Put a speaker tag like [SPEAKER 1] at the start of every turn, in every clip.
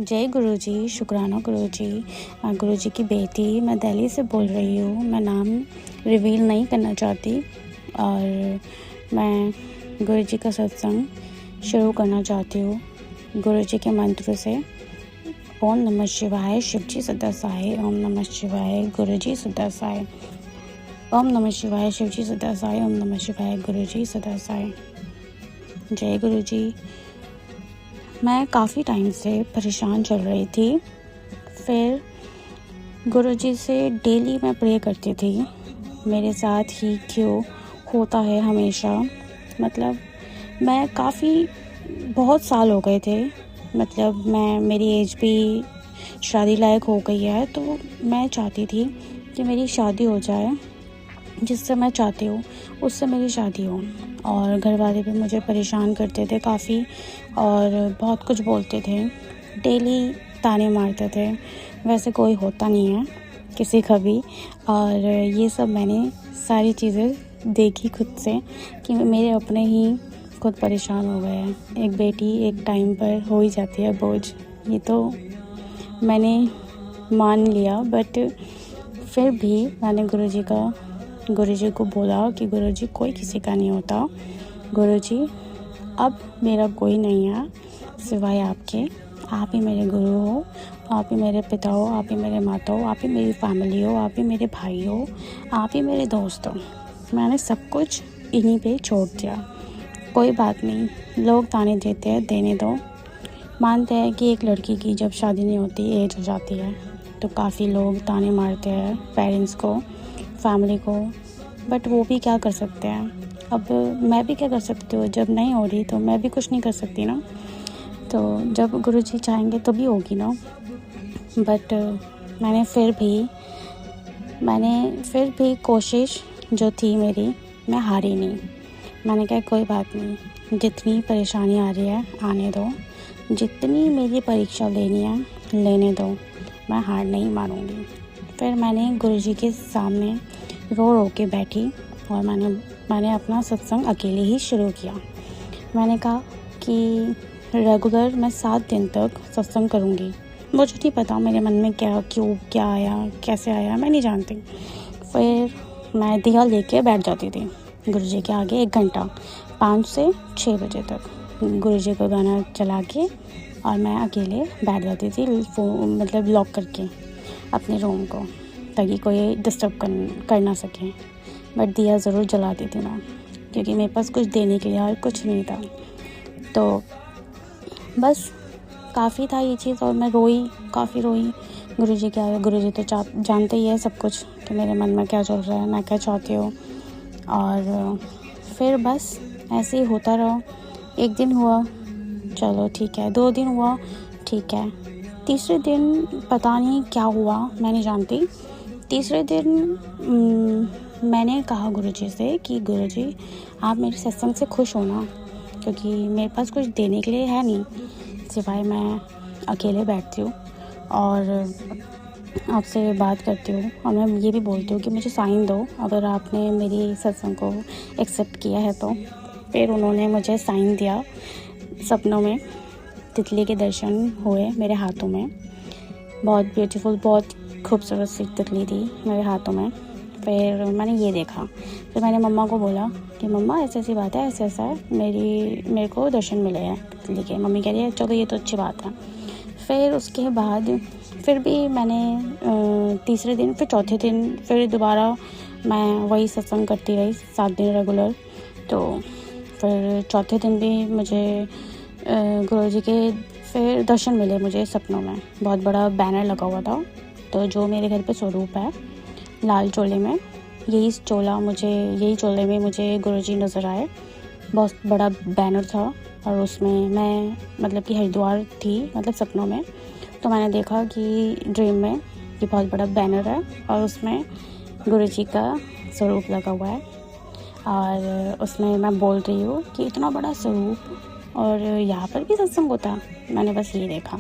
[SPEAKER 1] जय गुरुजी, शुक्राना गुरुजी। मैं गुरुजी की बेटी, मैं दिल्ली से बोल रही हूँ। मैं नाम रिवील नहीं करना चाहती और मैं गुरुजी का सत्संग शुरू करना चाहती हूँ गुरुजी के मंत्र से। ओम नमः शिवाय, शिवजी सदा सहाय। ओम नमः शिवाय, गुरुजी सदा सहाय। ओम नमः शिवाय, शिवजी सदा सहाय। ओम नमः शिवाय, गुरुजी सदा सहाय। जय गुरुजी। मैं काफ़ी टाइम से परेशान चल रही थी। फिर गुरुजी से डेली मैं प्रे करती थी। मेरे साथ ही क्यों होता है हमेशा, मतलब मैं बहुत साल हो गए थे। मतलब मेरी एज भी शादी लायक हो गई है, तो मैं चाहती थी कि मेरी शादी हो जाए। जिससे मैं चाहती हूँ उससे मेरी शादी हो। और घर वाले भी मुझे परेशान करते थे काफ़ी और बहुत कुछ बोलते थे, डेली ताने मारते थे। वैसे कोई होता नहीं है किसी का भी। और ये सब मैंने सारी चीज़ें देखी खुद से कि मेरे अपने ही खुद परेशान हो गए हैं। एक बेटी एक टाइम पर हो ही जाती है बोझ, ये तो मैंने मान लिया। बट फिर भी मैंने गुरुजी को बोला कि गुरुजी कोई किसी का नहीं होता। गुरुजी अब मेरा कोई नहीं है सिवाय आपके। आप ही मेरे गुरु हो, आप ही मेरे पिता हो, आप ही मेरे माता हो, आप ही मेरी फैमिली हो, आप ही मेरे भाई हो, आप ही मेरे दोस्त हो। मैंने सब कुछ इन्हीं पे छोड़ दिया। कोई बात नहीं, लोग ताने देते हैं, देने दो। मानते हैं कि एक लड़की की जब शादी नहीं होती, एज हो जाती है, तो काफ़ी लोग ताने मारते हैं पेरेंट्स को, फैमिली को। बट वो भी क्या कर सकते हैं। अब मैं भी क्या कर सकती हूँ, जब नहीं हो रही तो मैं भी कुछ नहीं कर सकती ना। तो जब गुरुजी चाहेंगे तभी होगी ना। बट मैंने फिर भी कोशिश जो थी मेरी, मैं हारी नहीं। मैंने कहा कोई बात नहीं, जितनी परेशानी आ रही है आने दो, जितनी मेरी परीक्षा लेनी है लेने दो, मैं हार नहीं मानूंगी। फिर मैंने गुरुजी के सामने रो के बैठी और मैंने अपना सत्संग अकेले ही शुरू किया। मैंने कहा कि रेगुलर मैं 7 दिन तक सत्संग करूँगी। मुझे नहीं पता मेरे मन में क्या आया, कैसे आया, मैं नहीं जानती। फिर मैं दिया लेके बैठ जाती थी गुरुजी के आगे 1 घंटा, 5 से 6 बजे तक गुरुजी को गाना चला के, और मैं अकेले बैठ जाती थी मतलब लॉक करके अपने रूम को, ताकि कोई डिस्टर्ब कर ना सके। बट दिया ज़रूर जलाती थी मैं, क्योंकि मेरे पास कुछ देने के लिए और कुछ नहीं था। तो बस काफ़ी था ये चीज़, और मैं काफ़ी रोई गुरुजी के आगे। गुरुजी तो जानते ही है सब कुछ कि मेरे मन में क्या चल रहा है, मैं क्या चाहती हूँ। और फिर बस ऐसे ही होता रहा। 1 दिन हुआ, चलो ठीक है। 2 दिन हुआ, ठीक है। तीसरे दिन पता नहीं क्या हुआ, मैं नहीं जानती। तीसरे दिन मैंने कहा गुरुजी से कि गुरुजी आप मेरे सत्संग से खुश हो ना, क्योंकि मेरे पास कुछ देने के लिए है नहीं, सिवाय मैं अकेले बैठती हूँ और आपसे बात करती हूँ। और मैं ये भी बोलती हूँ कि मुझे साइन दो अगर आपने मेरी सत्संग को एक्सेप्ट किया है तो। फिर उन्होंने मुझे साइन दिया। सपनों में तितली के दर्शन हुए मेरे हाथों में। बहुत ब्यूटीफुल, बहुत खूबसूरत सी तितली थी मेरे हाथों में। फिर मैंने ये देखा। फिर मैंने मम्मा को बोला कि मम्मा ऐसी बात है, ऐसा है, मेरे को दर्शन मिले हैं तितली के। मम्मी कह रही है चलो ये तो अच्छी बात है। फिर उसके बाद फिर भी मैंने तीसरे दिन, फिर चौथे दिन, फिर दोबारा मैं वही सत्संग करती रही 7 दिन रेगुलर। तो फिर चौथे दिन भी मुझे गुरुजी के फिर दर्शन मिले मुझे सपनों में। बहुत बड़ा बैनर लगा हुआ था, तो जो मेरे घर पे स्वरूप है लाल चोले में, यही चोले में मुझे गुरुजी नज़र आए। बहुत बड़ा बैनर था और उसमें मैं मतलब कि हरिद्वार थी, मतलब सपनों में। तो मैंने देखा कि ड्रीम में कि बहुत बड़ा बैनर है और उसमें गुरुजी का स्वरूप लगा हुआ है। और उसमें मैं बोल रही हूँ कि इतना बड़ा स्वरूप और यहाँ पर भी सत्संग होता। मैंने बस ये देखा।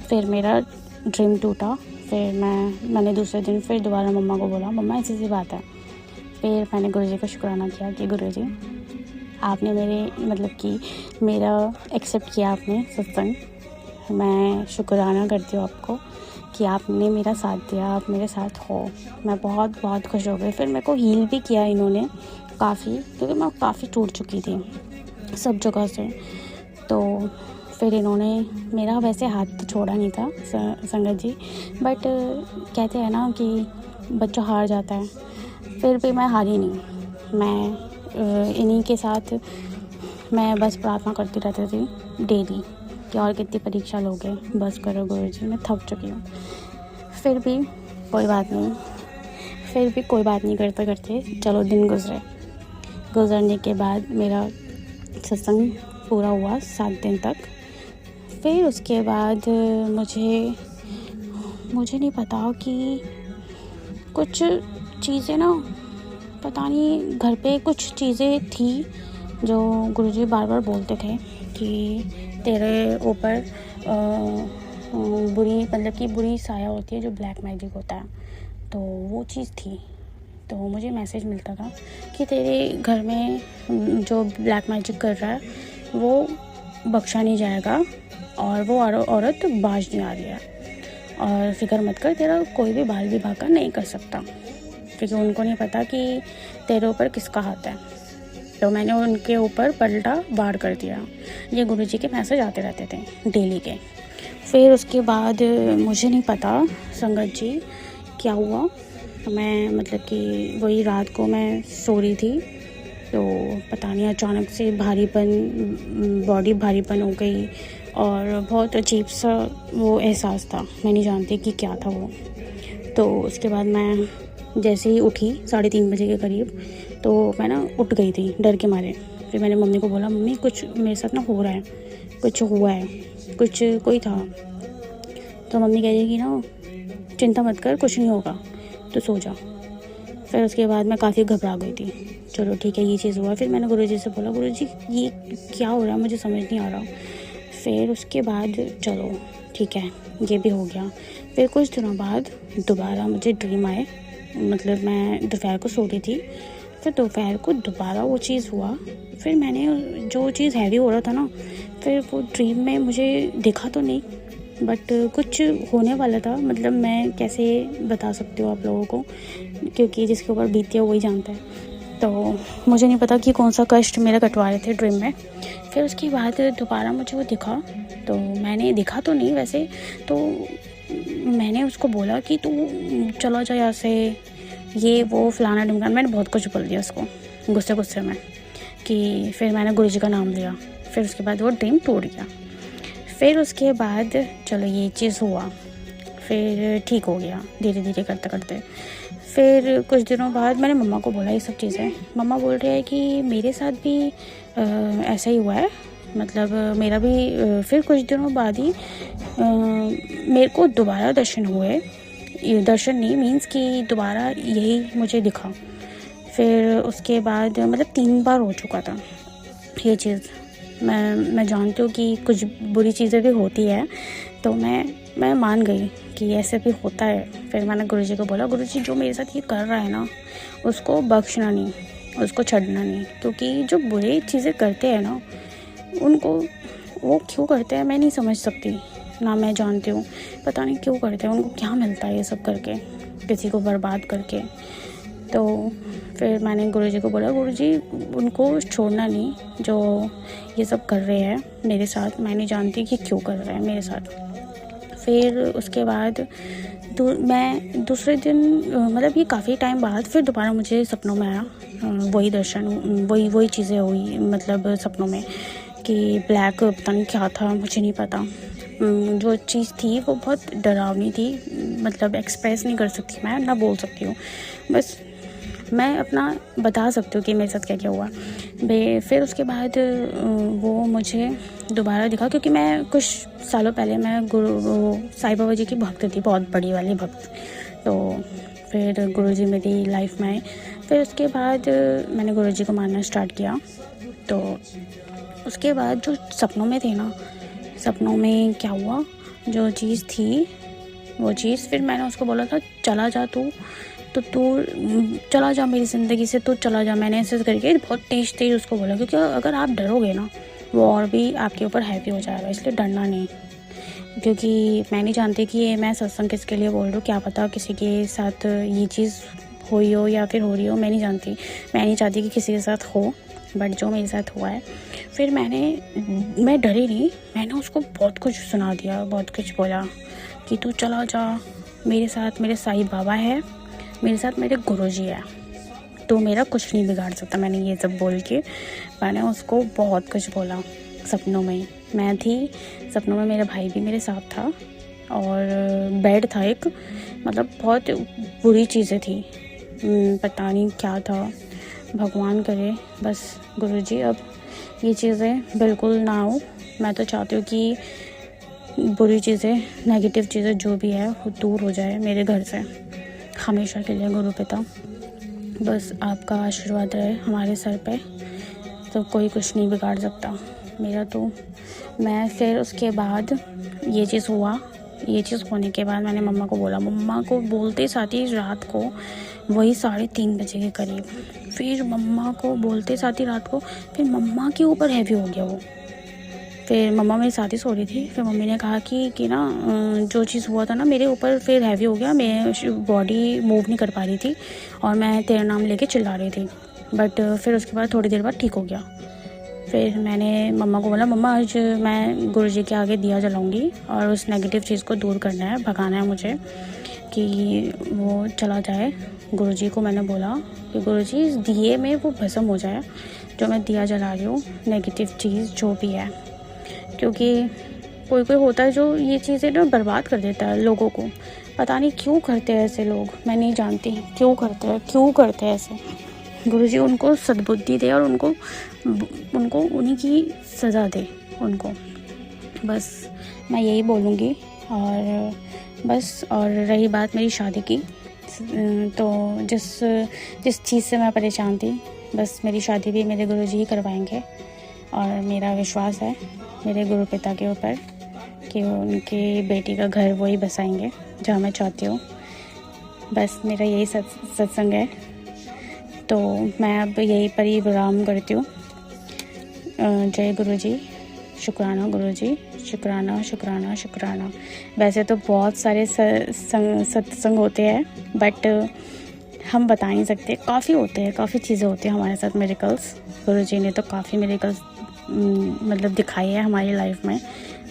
[SPEAKER 1] फिर मेरा ड्रीम टूटा। फिर मैंने दूसरे दिन फिर दोबारा मम्मा को बोला मम्मा ऐसी बात है। फिर मैंने गुरुजी का शुक्राना किया कि गुरुजी आपने मेरा एक्सेप्ट किया आपने सत्संग। मैं शुक्राना करती हूँ आपको कि आपने मेरा साथ दिया, आप मेरे साथ हो। मैं बहुत बहुत खुश हो गई। फिर मेरे को हील भी किया इन्होंने काफ़ी, क्योंकि मैं काफ़ी टूट चुकी थी सब जगह से। तो फिर इन्होंने मेरा वैसे हाथ तो छोड़ा नहीं था संगत जी, बट कहते हैं ना कि बच्चा हार जाता है। फिर भी मैं हारी नहीं। मैं इन्हीं के साथ मैं बस प्रार्थना करती रहती थी डेली कि और कितनी परीक्षा लोगे, बस करो गुरुजी, मैं थक चुकी हूँ। फिर भी कोई बात नहीं करते करते चलो दिन गुजरने के बाद मेरा सत्संग पूरा हुआ 7 दिन तक। फिर उसके बाद मुझे नहीं पता कि कुछ चीज़ें ना, पता नहीं घर पे कुछ चीज़ें थी जो गुरुजी बार बार बोलते थे कि तेरे ऊपर बुरी साया होती है, जो ब्लैक मैजिक होता है। तो वो चीज़ थी। तो मुझे मैसेज मिलता था कि तेरे घर में जो ब्लैक मैजिक कर रहा है वो बख्शा नहीं जाएगा, और वो औरत बाज नहीं आ रही है, और फिक्र मत कर, तेरा कोई भी बाल विवाह का नहीं कर सकता, क्योंकि उनको नहीं पता कि तेरे ऊपर किसका हाथ है। तो मैंने उनके ऊपर पलटा वार कर दिया। ये गुरुजी के मैसेज आते रहते थे डेली के। फिर उसके बाद मुझे नहीं पता संगत जी क्या हुआ। मैं मतलब कि वही रात को मैं सो रही थी, तो पता नहीं अचानक से बॉडी भारीपन हो गई, और बहुत अजीब सा वो एहसास था। मैं नहीं जानती कि क्या था वो। तो उसके बाद मैं जैसे ही उठी 3:30 बजे के करीब, तो मैं ना उठ गई थी डर के मारे। फिर मैंने मम्मी को बोला, मम्मी कुछ मेरे साथ ना हो रहा है, कुछ हुआ है, कोई था। तो मम्मी कह रही कि ना चिंता मत कर, कुछ नहीं होगा, तो सो जा। फिर उसके बाद मैं काफ़ी घबरा गई थी। चलो ठीक है, ये चीज़ हुआ। फिर मैंने गुरुजी से बोला, गुरुजी ये क्या हो रहा है, मुझे समझ नहीं आ रहा। फिर उसके बाद चलो ठीक है, ये भी हो गया। फिर कुछ दिनों बाद दोबारा मुझे ड्रीम आए। मतलब मैं दोपहर को सो रही थी, फिर दोपहर को दोबारा वो चीज़ हुआ। फिर मैंने जो चीज़ हैवी हो रहा था ना, फिर वो ड्रीम में मुझे दिखा तो नहीं, बट कुछ होने वाला था। मतलब मैं कैसे बता सकती हूँ आप लोगों को, क्योंकि जिसके ऊपर बीती है वही जानता है। तो मुझे नहीं पता कि कौन सा कष्ट मेरा कटवा रहे थे ड्रीम में। फिर उसके बाद दोबारा मुझे वो दिखा, तो मैंने देखा तो नहीं वैसे, तो मैंने उसको बोला कि तू चला जा यहाँ से, ये वो फलाना ढिमकाना, मैंने बहुत कुछ बोल दिया उसको गुस्से में कि। फिर मैंने गुरुजी का नाम लिया। फिर उसके बाद वो ड्रीम टूट गया। फिर उसके बाद चलो ये चीज़ हुआ, फिर ठीक हो गया धीरे धीरे करते। फिर कुछ दिनों बाद मैंने मम्मा को बोला ये सब चीज़ें। मम्मा बोल रही है कि मेरे साथ भी ऐसा ही हुआ है। मतलब मेरा भी फिर कुछ दिनों बाद ही मेरे को दोबारा दर्शन हुए। दर्शन नहीं मीन्स कि दोबारा यही मुझे दिखा। फिर उसके बाद मतलब 3 बार हो चुका था ये चीज़। मैं जानती हूँ कि कुछ बुरी चीज़ें भी होती है, तो मैं मान गई कि ऐसे भी होता है। फिर मैंने गुरुजी को बोला, गुरुजी जो मेरे साथ ये कर रहा है ना, उसको बख्शना नहीं, उसको छड़ना नहीं, क्योंकि जो बुरी चीज़ें करते हैं ना, उनको वो क्यों करते हैं मैं नहीं समझ सकती ना। मैं जानती हूँ पता नहीं क्यों करते हैं, उनको क्या मिलता है ये सब करके, किसी को बर्बाद करके। तो फिर मैंने गुरुजी को बोला, गुरुजी उनको छोड़ना नहीं जो ये सब कर रहे हैं मेरे साथ। मैं नहीं जानती कि क्यों कर रहे हैं मेरे साथ। फिर उसके बाद मैं दूसरे दिन मतलब ये काफ़ी टाइम बाद फिर दोबारा मुझे सपनों में आया वही दर्शन, वही चीज़ें हुई। मतलब सपनों में कि ब्लैक पता नहीं क्या था, मुझे नहीं पता। जो चीज़ थी वो बहुत डरावनी थी, मतलब एक्सप्रेस नहीं कर सकती मैं, ना बोल सकती हूँ, बस मैं अपना बता सकती हूँ कि मेरे साथ क्या क्या हुआ। फिर उसके बाद वो मुझे दोबारा दिखा, क्योंकि मैं कुछ सालों पहले मैं साईं बाबा जी की भक्त थी, बहुत बड़ी वाली भक्त। तो फिर गुरुजी मेरी लाइफ में आए। फिर उसके बाद मैंने गुरुजी को मानना स्टार्ट किया। तो उसके बाद जो सपनों में थे ना, सपनों में क्या हुआ, जो चीज़ थी वो चीज़, फिर मैंने उसको बोला था चला जा तू चला जा मेरी ज़िंदगी से, तू चला जा। मैंने ऐसे करके बहुत तेज़ उसको बोला, क्योंकि अगर आप डरोगे ना, वो और भी आपके ऊपर हैवी हो जाएगा, इसलिए डरना नहीं। क्योंकि मैं नहीं जानती कि ये मैं सत्संग किसके लिए बोल रही हूँ। क्या पता किसी के साथ ये चीज़ हुई हो या फिर हो रही हो, मैं नहीं जानती। मैं नहीं चाहती कि किसी के साथ हो, बट जो मेरे साथ हुआ है। फिर मैं डरी नहीं, मैंने उसको बहुत कुछ सुना दिया, बहुत कुछ बोला कि तू चला जा, मेरे साथ मेरे साईं बाबा है, मेरे साथ मेरे गुरुजी है, तो मेरा कुछ नहीं बिगाड़ सकता। मैंने ये सब बोल के मैंने उसको बहुत कुछ बोला। सपनों में मैं थी, सपनों में मेरा भाई भी मेरे साथ था और बेड था एक, मतलब बहुत बुरी चीज़ें थी। पता नहीं क्या था, भगवान करे बस गुरुजी अब ये चीज़ें बिल्कुल ना हो। मैं तो चाहती हूँ कि बुरी चीज़ें, नेगेटिव चीज़ें जो भी है वो दूर हो जाए मेरे घर से हमेशा के लिए। गुरु पिता बस आपका आशीर्वाद रहे हमारे सर पे, तो कोई कुछ नहीं बिगाड़ सकता मेरा। तो मैं फिर उसके बाद ये चीज़ हुआ, ये चीज़ होने के बाद मैंने मम्मा को बोला। मम्मा को बोलते साथ ही रात को वही 3:30 बजे के करीब, फिर मम्मा को बोलते साथ ही रात को फिर मम्मा के ऊपर हैवी हो गया वो। फिर मम्मा मेरे साथ ही सो रही थी, फिर मम्मी ने कहा कि ना जो चीज़ हुआ था ना मेरे ऊपर फिर हैवी हो गया, मैं बॉडी मूव नहीं कर पा रही थी और मैं तेरा नाम लेके चिल्ला रही थी। बट फिर उसके बाद थोड़ी देर बाद ठीक हो गया। फिर मैंने मम्मा को बोला, मम्मा आज मैं गुरुजी के आगे दिया जलाऊंगी और उस नेगेटिव चीज़ को दूर करना है, भगाना है मुझे कि वो चला जाए। गुरुजी को मैंने बोला कि गुरुजी इस दिए में वो भस्म हो जाए जो मैं दिया जला रही हूँ, नेगेटिव चीज़ जो भी है। क्योंकि कोई कोई होता है जो ये चीज़ें ना बर्बाद कर देता है लोगों को। पता नहीं क्यों करते हैं ऐसे लोग, मैं नहीं जानती क्यों करते हैं ऐसे। गुरुजी उनको सद्बुद्धि दे और उनको उन्हीं की सज़ा दे उनको, बस मैं यही बोलूँगी। और बस, और रही बात मेरी शादी की, तो जिस चीज़ से मैं परेशान थी, बस मेरी शादी भी मेरे गुरुजी ही करवाएंगे। और मेरा विश्वास है मेरे गुरु पिता के ऊपर कि उनकी बेटी का घर वही बसाएंगे जहाँ मैं चाहती हूँ। बस मेरा यही सत्संग है, तो मैं अब यहीं पर ही विराम करती हूँ। जय गुरुजी, शुक्राना गुरुजी, शुक्राना शुक्राना शुक्राना। वैसे तो बहुत सारे सत्संग होते हैं, बट हम बता नहीं सकते, काफ़ी होते हैं, काफ़ी चीज़ें होती हैं हमारे साथ मिरेकल्स। गुरुजी ने तो काफ़ी मिरेकल्स मतलब दिखाई है हमारी लाइफ में,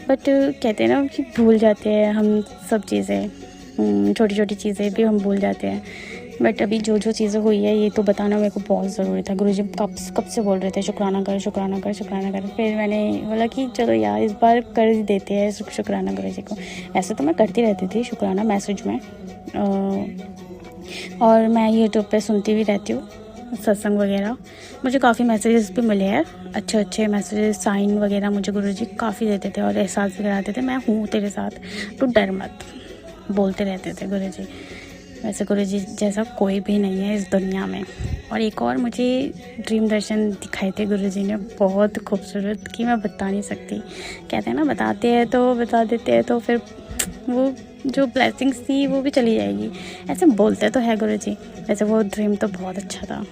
[SPEAKER 1] बट कहते हैं ना कि भूल जाते हैं हम सब चीज़ें, छोटी छोटी चीज़ें भी हम भूल जाते हैं। बट अभी जो चीज़ें हुई है ये तो बताना मेरे को बहुत ज़रूरी था। गुरुजी कब से बोल रहे थे शुक्राना कर शुक्राना कर शुक्राना कर। फिर मैंने बोला कि चलो यार इस बार कर ही देते हैं शुक्राना गुरुजी को। ऐसे तो मैं करती रहती थी शुक्राना मैसेज में, और मैं यूट्यूब पे सुनती भी रहती हूँ सत्संग वगैरह। मुझे काफ़ी मैसेजेस भी मिले हैं, अच्छे अच्छे मैसेजेस, साइन वगैरह मुझे गुरुजी काफ़ी देते थे और एहसास भी कराते थे, मैं हूँ तेरे साथ, तू डर मत, बोलते रहते थे गुरुजी। वैसे गुरुजी जैसा कोई भी नहीं है इस दुनिया में। और एक और मुझे ड्रीम दर्शन दिखाए थे गुरुजी ने, बहुत खूबसूरत कि मैं बता नहीं सकती। कहते हैं ना बताते हैं तो बता देते हैं, तो फिर वो जो ब्लेसिंग्स थी वो भी चली जाएगी, ऐसे बोलते तो है गुरुजी। वैसे वो ड्रीम तो बहुत अच्छा था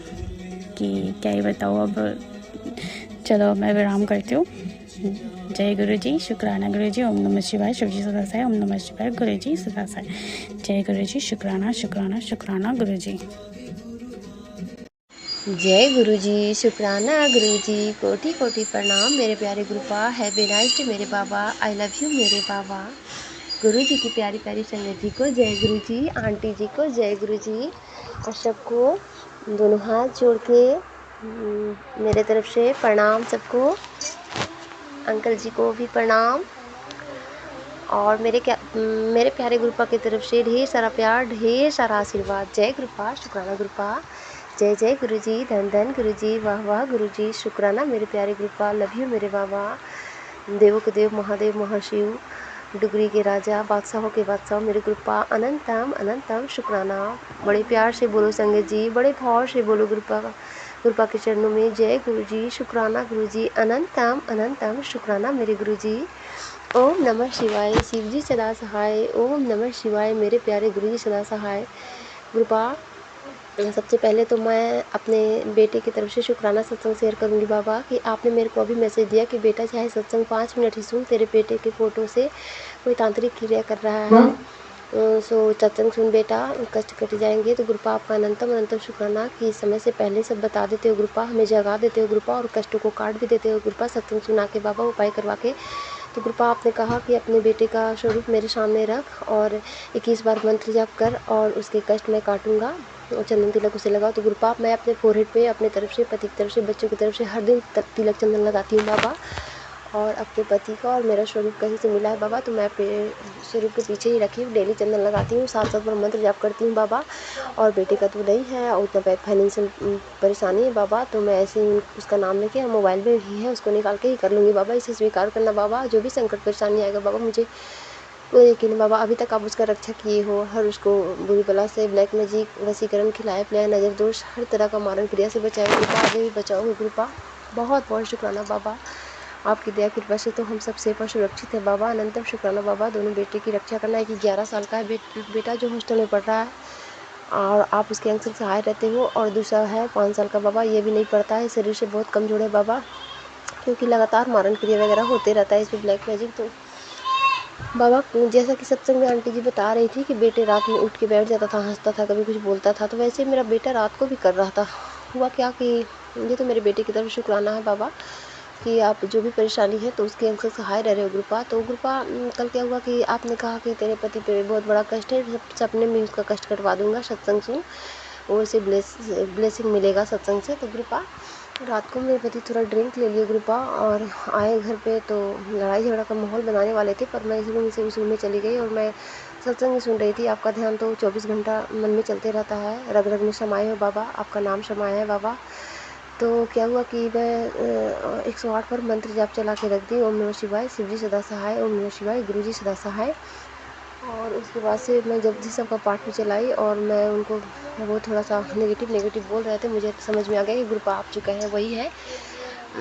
[SPEAKER 1] कि क्या ही बताऊँ अब। चलो मैं विराम करती हूँ। जय गुरुजी, शुक्राना गुरुजी, ओम नमः शिवाय, शिवजी सदा साई, ओम नमः शिवाय, गुरुजी सदा साई। जय गुरुजी, शुक्राना शुक्राना शुक्राना गुरुजी।
[SPEAKER 2] जय गुरुजी, शुक्राना गुरुजी, कोटि कोटि प्रणाम मेरे प्यारे गुरुपा। हैवी नाइट मेरे बाबा, आई लव यू मेरे बाबा। गुरुजी की प्यारी प्यारी संगत जी को जय गुरुजी, आंटी जी को जय गुरुजी, और सबको दोनों हाथ जोड़ के मेरे तरफ से प्रणाम सबको। अंकल जी को भी प्रणाम, और मेरे प्यारे गुरुपा की तरफ से ढेर सारा प्यार, ढेर सारा आशीर्वाद। जय गुरुपा, शुक्राना गुरुपा, जय जय गुरुजी, धन धन गुरुजी, वाह वाह गुरुजी, शुक्राना मेरे प्यारे गुरुपा, लव यू मेरे बाबा। देवों के देव, महादेव महाशिव, डुगरी के राजा, बादशाहों के बादशाह मेरे गुरुपा, अनंतम अनंतम शुक्राना। बड़े प्यार से बोलो संगत जी, बड़े भाव से बोलो गुरुपा के चरणों में जय गुरुजी, शुक्राना गुरुजी, अनंतम अनंतम शुक्राना मेरे गुरुजी। ओम नमः शिवाय, शिवजी सदा सहाय, ओम नमः शिवाय, मेरे प्यारे गुरुजी सदा सहाय। गुरुपा सबसे पहले तो मैं अपने बेटे की तरफ से शुक्राना सत्संग शेयर करूँगी बाबा कि आपने मेरे को अभी मैसेज दिया कि बेटा चाहे सत्संग 5 मिनट ही सुन, तेरे बेटे के फ़ोटो से कोई तांत्रिक क्रिया कर रहा है। सो सत्संग सुन बेटा, कष्ट कट जाएंगे। तो गुरुपा आपका अनंतम अनंतम शुक्राना कि समय से पहले सब बता देते हो गुरुपा, हमें जगा देते हो गुरुपा और कष्टों को काट भी देते हो गुरुपा, सत्संग सुना के बाबा, उपाय करवा के। तो गुरुपा आपने कहा कि अपने बेटे का स्वरूप मेरे सामने रख और 21 बार मंत्र जाप कर और उसके कष्ट मैं काटूंगा और चंदन तिलक उसे लगाओ। तो गुरुपा मैं अपने फोरहेड पे अपने तरफ से, पति की तरफ से, बच्चों की तरफ से हर दिन तिलक चंदन लगाती हूँ बाबा। और अपने पति का और मेरा स्वरूप कहीं से मिला है बाबा, तो मैं अपने स्वरूप के पीछे ही रखी हूँ, डेली चंदन लगाती हूँ, 7 बार मंत्र जाप करती हूँ बाबा। और बेटे का तो नहीं है और उतना फाइनेंशियल परेशानी है बाबा, तो मैं ऐसे ही उसका नाम लेके मोबाइल में भी है, उसको निकाल के ही कर लूँगी बाबा। इसे स्वीकार करना बाबा, जो भी संकट परेशानी आएगा बाबा, मुझे वो यकीन बाबा अभी तक आप उसका रक्षा किए हो, हर उसको बुरी बला से, ब्लैक मैजिक, वसीकरण, खिलाए पिलाए, नज़र दोष, हर तरह का मारण क्रिया से बचाओ गुरुपा, आगे भी बचाओगे गुरुपा। बहुत बहुत शुक्राना बाबा, आपकी दया कृपा से तो हम सब सेफ और सुरक्षित है बाबा। अनंतम शुक्राना बाबा। दोनों बेटे की रक्षा करना है कि 11 साल का है बेटा जो हॉस्टल में पढ़ रहा है और आप उसके अंग से सहाय रहते हो, और दूसरा है 5 साल का बाबा, ये भी नहीं पढ़ता है, शरीर से बहुत कमजोर है बाबा, क्योंकि लगातार मारण क्रिया वगैरह होते रहता है इस पर ब्लैक मैजिक। तो बाबा जैसा कि सत्संग में आंटी जी बता रही थी कि बेटे रात में उठ के बैठ जाता था, हंसता था, कभी कुछ बोलता था, तो वैसे मेरा बेटा रात को भी कर रहा था। हुआ क्या कि ये तो मेरे बेटे की तरफ शुक्राना है बाबा कि आप जो भी परेशानी है तो उसके अंग से सहाय रह रहे हो गुरुपा। तो गुरुपा कल क्या हुआ कि आपने कहा कि तेरे पति पे बहुत बड़ा कष्ट है, सपने में उसका कष्ट कटवा दूंगा, सत्संग सुन, वो उसे ब्लेसिंग मिलेगा सत्संग से। तो गुरुपा रात को मेरे पति थोड़ा ड्रिंक ले लिए गुरुपा और आए घर पे, तो लड़ाई झगड़ा का माहौल बनाने वाले थे, पर मैं इस रूम से उस रूम में चली गई और मैं सत्संग में सुन रही थी। आपका ध्यान तो 24 घंटा मन में चलते रहता है, रग रग में समाये हो बाबा, आपका नाम समाया है बाबा। तो क्या हुआ कि मैं 108 पर मंत्र जाप चला के रख दी, ओम नमः शिवाय, शिव जी सदा सहाय, ओम नमः शिवाय, गुरु जी सदा सहाय। और उसके बाद से मैं जपजी सबका पाठ भी चलाई और मैं उनको, वो थोड़ा सा नेगेटिव बोल रहे थे, मुझे समझ में आ गया कि गुरुपा आप चुका है वही है,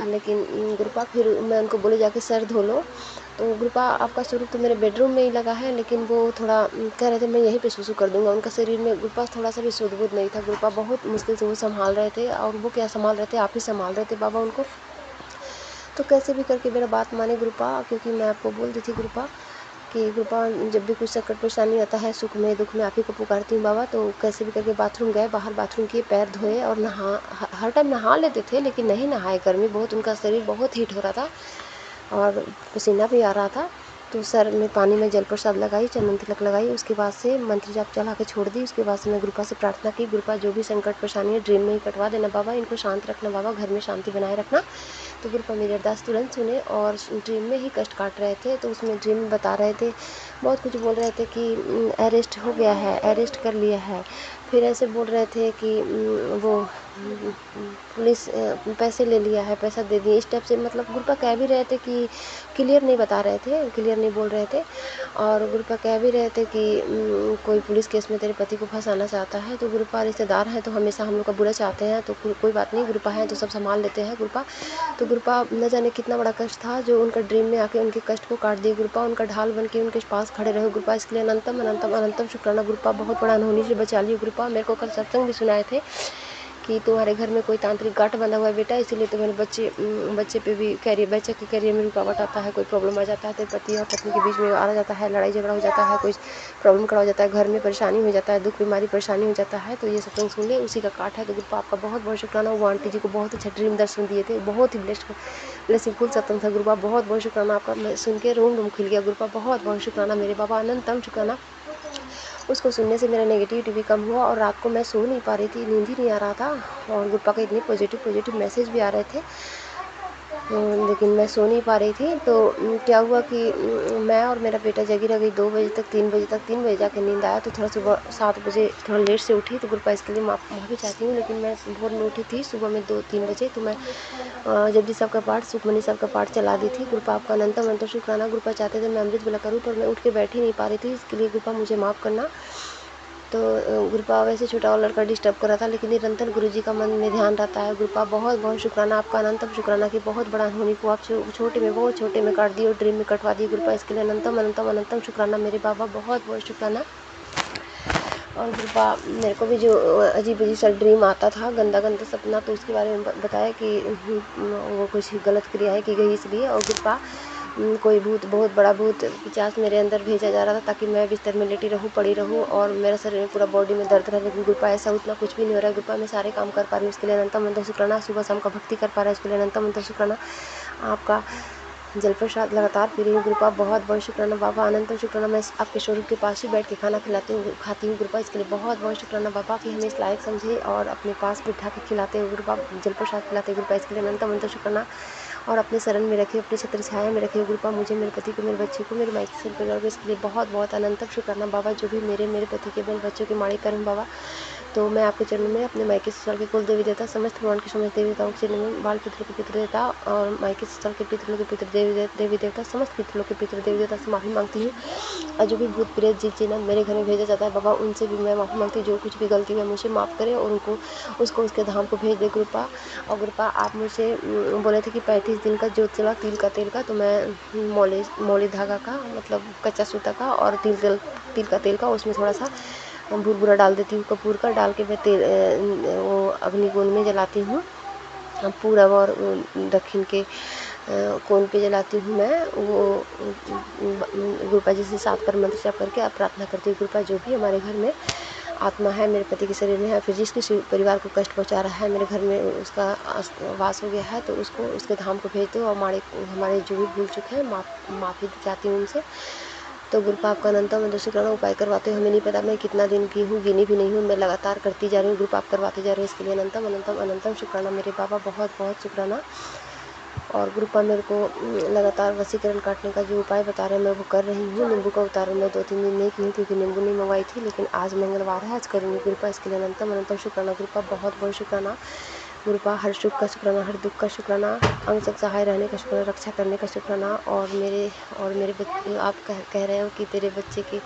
[SPEAKER 2] लेकिन गुरुपा फिर मैं उनको बोले जाके सर धो लो। तो गुरुपा आपका स्वरूप तो मेरे बेडरूम में ही लगा है, लेकिन वो थोड़ा कह रहे थे मैं यहीं पे सुसु कर दूंगा। उनका शरीर में गुरुपा थोड़ा सा भी शुद्ध बुद्ध नहीं था गुरुपा, बहुत मुश्किल से वो संभाल रहे थे, और वो क्या संभाल रहे थे, आप ही संभाल रहे थे बाबा उनको। तो कैसे भी करके मेरा बात माने गुरुपा, क्योंकि मैं आपको बोल दी थी गुरुपा कि गुरुपा जब भी कुछ संकट परेशानी आता है, सुख में दुख में आप ही को पुकारती हूँ बाबा। तो कैसे भी करके बाथरूम गए, बाहर बाथरूम किए, पैर धोए और हर टाइम नहा लेते थे, लेकिन नहीं नहाए, गर्मी बहुत, उनका शरीर बहुत हीट हो रहा था और पसीना भी आ रहा था। तो सर में पानी में जल प्रसाद लगाई, चंदन तिलक लगाई, उसके बाद से मंत्र जाप चला के छोड़ दी। उसके बाद से मैं गुरुपा से प्रार्थना की, गुरुपा जो भी संकट परेशानी है ड्रीम में ही कटवा देना बाबा, इनको शांत रखना बाबा, घर में शांति बनाए रखना। तो गुरुपा मेरी अरदास तुरंत सुने और ड्रीम में ही कष्ट काट रहे थे। तो उसमें ड्रीम में बता रहे थे, बहुत कुछ बोल रहे थे कि अरेस्ट हो गया है, अरेस्ट कर लिया है। फिर ऐसे बोल रहे थे कि वो पुलिस पैसे ले लिया है, पैसा दे दिए, इस टाइप से, मतलब गुरुपा कह भी रहे थे कि क्लियर नहीं बता रहे थे, क्लियर नहीं बोल रहे थे। और गुरुपा कह भी रहे थे कि कोई पुलिस केस में तेरे पति को फंसाना चाहता है। तो गुरुपा रिश्तेदार हैं तो हमेशा हम लोग का बुरा चाहते हैं, तो कोई बात नहीं, गुरुपा है तो सब संभाल लेते हैं गुरुपा। तो गुरुपा न जाने कितना बड़ा कष्ट था जो उनका ड्रीम में आके उनके कष्ट को काट दिए गुरुपा, उनका ढाल बन के उनके पास खड़े रहे गुरुपा, इसके लिए अनंतम अनंतम अनंतम शुक्राना गुरुपा। बहुत बड़ा अनहोनी से बचा लिया गुरुपा। मेरे को कल सत्संग भी सुनाए थे कि तुम्हारे घर में कोई तांत्रिक गांठ बंधा हुआ है बेटा, इसीलिए तुम्हारे बच्चे पे भी कैरियर, बच्चे के कैरियर में रुकावट आता है, कोई प्रॉब्लम आ जाता है, तेरे पति और पत्नी के बीच में आ जाता है, लड़ाई झगड़ा हो जाता है, कोई प्रॉब्लम खड़ा हो जाता है, घर में परेशानी हो जाता है, दुख बीमारी परेशानी हो जाता है। तो ये सत्संग सुन ले, उसी का काट है। तो गुरुपा आपका बहुत बहुत शुक्राना। वो आंटी जी को बहुत अच्छा ड्रीम दर्शन दिए थे, बहुत ही ब्लेसिंगफुल सत्संग था गुरुपा, बहुत बहुत शुक्राना आपका। मैं सुन के रूम खिल गया गुरुपा, बहुत बहुत शुक्राना मेरे बाबा, अनंतम शुक्राना। उसको सुनने से मेरा नेगेटिविटी भी कम हुआ और रात को मैं सो नहीं पा रही थी, नींद ही नहीं आ रहा था, और गुरुपा के इतने पॉजिटिव मैसेज भी आ रहे थे, लेकिन मैं सो नहीं पा रही थी। तो क्या हुआ कि मैं और मेरा बेटा जगी रह गई 2 बजे तक, 3 बजे तक, 3 बजे जाके नींद आया। तो थोड़ा सुबह 7 बजे थोड़ा लेट से उठी, तो गुरुपा इसके लिए माफ़ी चाहती हूँ, लेकिन मैं भोर में उठी थी सुबह में 2-3 बजे। तो मैं जपजी साहब का पाठ, सुखमनी साहब का पाठ चला दी थी। गुरुपा आपका अनंतम अनंत शुक्राना। गुरुपा चाहते थे मैं अमृत वेला करूँ, पर मैं उठ के बैठ ही नहीं पा रही थी, इसके लिए गुरुपा मुझे माफ़ करना। तो गुरुपा वैसे छोटा वाला लड़का डिस्टर्ब कर रहा था, लेकिन निरंतर गुरुजी का मन में ध्यान रहता है गुरुपा। बहुत बहुत शुक्राना आपका, अनंतम शुक्राना कि बहुत बड़ा अनहोनी को आप छोटे में, बहुत छोटे में काट दिए और ड्रीम में कटवा दिए गुरुपा, इसके लिए अनंतम अनंतम अनंतम शुक्राना मेरे बाबा, बहुत बहुत शुक्राना। और कृपा मेरे को भी जो अजीब अजीब सा ड्रीम आता था, गंदा गंदा सपना, तो उसके बारे में बताया कि वो कुछ गलत क्रियाएं की गई इसलिए। और कृपा कोई भूत, बहुत बड़ा भूत पिशाच मेरे अंदर भेजा जा रहा था ताकि मैं बिस्तर में लेटी रहूं, पड़ी रहूं और मेरा शरीर में पूरा बॉडी में दर्द रहे। लेकिन कृपा ऐसा उतना कुछ भी नहीं हो रहा है। कृपा मैं सारे काम कर पा रही हूँ, इसके लिए अनंतम अनंत शुक्राना। सुबह शाम का भक्ति कर पा रहा है, इसके लिए अनंतम अनंत शुक्राना। आपका जल प्रसाद लगातार पी रही हूँ कृपा, बहुत बहुत शुक्राना बाबा, अनंतम शुक्राना। मैं आपके स्वरूप के पास ही बैठ के खाना खाती हूँ कृपा, इसके लिए बहुत बहुत शुक्राना बाबा कि हमें इस लायक समझे और अपने पास बिठा के खिलाते हो कृपा, जल प्रसाद खिलाते कृपा, इसके लिए अनंतम अनंत शुक्राना। और अपने शरण में रखे, अपनी छत्र छाया में रखे कृपा, मुझे, मेरे पति को, मेरे बच्चे को, मेरे मायके से परिवार को, इसके लिए बहुत बहुत अनंतम शुक्राना बाबा। जो भी मेरे पति के, मेरे बच्चों के माड़ी कर्म बाबा, तो मैं आपके चरणों में अपने मायके ससुराल के कुल देवी देवता, समस्त भगवान के समस्त देवी देवताओं के चरणों में, बाल पितरों के पितृ देवता और मायके ससुराल के पितरों के पितृ देवी देवता, समस्त पितरों के पितृ देवी देवता से माफ़ी मांगती हूँ। और जो भी भूत प्रेत जीत जिन्हें मेरे घर में भेजा जाता है बाबा, उनसे भी मैं माफ़ी मांगती हूँ। जो कुछ भी गलती है मुझे माफ़ करें और उनको उसके धाम को भेज दे कृपा। और कृपा आप मुझे बोले थे कि 35 दिन का जोत चला तिल का तेल का, तो मैं मौली धागा का, मतलब कच्चा सूता का और तिल का तेल का, उसमें थोड़ा सा भुरभुरा डाल देती हूँ, कपूर का डाल के मैं तेल वो अग्निकुंड में जलाती हूँ। पूरब और दक्षिण के कोण पे जलाती हूँ मैं वो। गुरुपा जी से 7 बार मंत्र जाप करके आप प्रार्थना करती हूँ गुरुपा, जो भी हमारे घर में आत्मा है, मेरे पति के शरीर में है, फिर जिस किसी परिवार को कष्ट पहुंचा रहा है मेरे घर में, उसका वास हो गया है, तो उसको उसके धाम को भेज दो। और हमारे जो भी भूल चुके हैं माफ़ी चाहती हूँ उनसे। तो गुरुपा आपका अनंतम अनंत शुक्राना। उपाय करवाते हो, हमें नहीं पता मैं कितना दिन की हूँ, गिनी भी नहीं हूँ, मैं लगातार करती जा रही हूँ। गुरुपा आप करवाते जा रहे हैं, इसके लिए अनंतम अनंतम अनंतम शुक्राना मेरे बाबा, बहुत बहुत शुक्राना। और गुरुपा मेरे को लगातार वशीकरण काटने का जो उपाय बता रहे हैं मैं वो कर रही हूँ। नींबू का उतारण मैं 2-3 दिन नहीं की हूँ क्योंकि नींबू नहीं मंगवाई थी, लेकिन आज मंगलवार है, आज करूँगी गुरुपा, इसके लिए अनंतम अनंतम शुक्राना गुरुपा, बहुत बहुत शुक्राना गुरुपा। हर सुख का शुक्राना, हर दुख का शुक्राना, अंग संग सहाय रहने का शुक्राना, रक्षा करने का शुक्राना। और मेरे बच्चे, आप कह रहे हो कि तेरे बच्चे के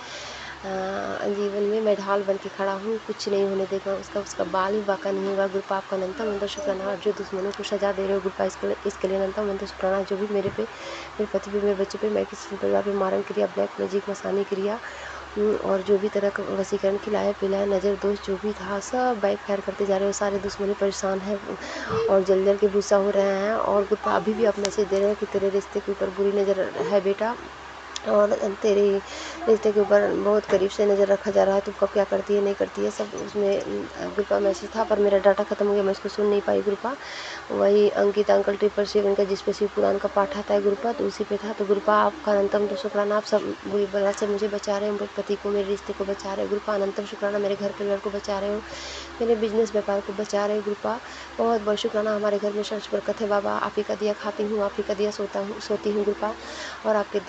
[SPEAKER 2] जीवन में मैं ढाल बन के खड़ा हूँ, कुछ नहीं होने देगा उसका बाल भी बाका नहीं होगा गुरुपा, आपका अनंतम अनंत शुक्राना। और जो दुश्मनों को सजा दे रहे हो गुरुपा, इसके लिए अनंतम अनंत शुक्राना। जो भी मेरे पे, मेरे पति पे, मेरे बच्चे पे, मैं किसी परिवार पे मारण क्रिया, ब्लैक मैजिक, मसानी क्रिया और जो भी तरह का वशीकरण, खिलाया पिलाया, नज़र दोष जो भी था सब बैक फायर करते जा रहे हो। सारे दुश्मनी परेशान हैं और जल जल के भूसा हो रहे हैं। और गुरुपा अभी भी आप मैसेज दे रहे हो कि तेरे रिश्ते के ऊपर बुरी नज़र है बेटा, और तेरे रिश्ते के ऊपर बहुत करीब से नज़र रखा जा रहा है, तू कब क्या करती है नहीं करती है सब उसमें गुरुपा मैसेज था, पर मेरा डाटा खत्म हो गया, मैं उसको सुन नहीं पाई गुरुपा। वही अंकित अंकल 777 का जिस पे शिव पुराण का पाठ आता है गुरुपा, तो उसी पे था। तो गुरुपा आपका अनंतम शुक्राना, आप सब बुरी बला से मुझे बचा रहे हो, मेरे पति को, मेरे रिश्ते को बचा रहे हो गुरुपा, अनंतम शुक्राना। मेरे घर परिवार को बचा रहे हो, मेरे बिजनेस व्यापार को बचा रहे हो गुरुपा, बहुत बहुत शुक्राना। हमारे घर में सर्च बरकत है बाबा, आप ही का दिया खाती हूँ, आप ही का दिया सोती हूँ गुरुपा, और आपके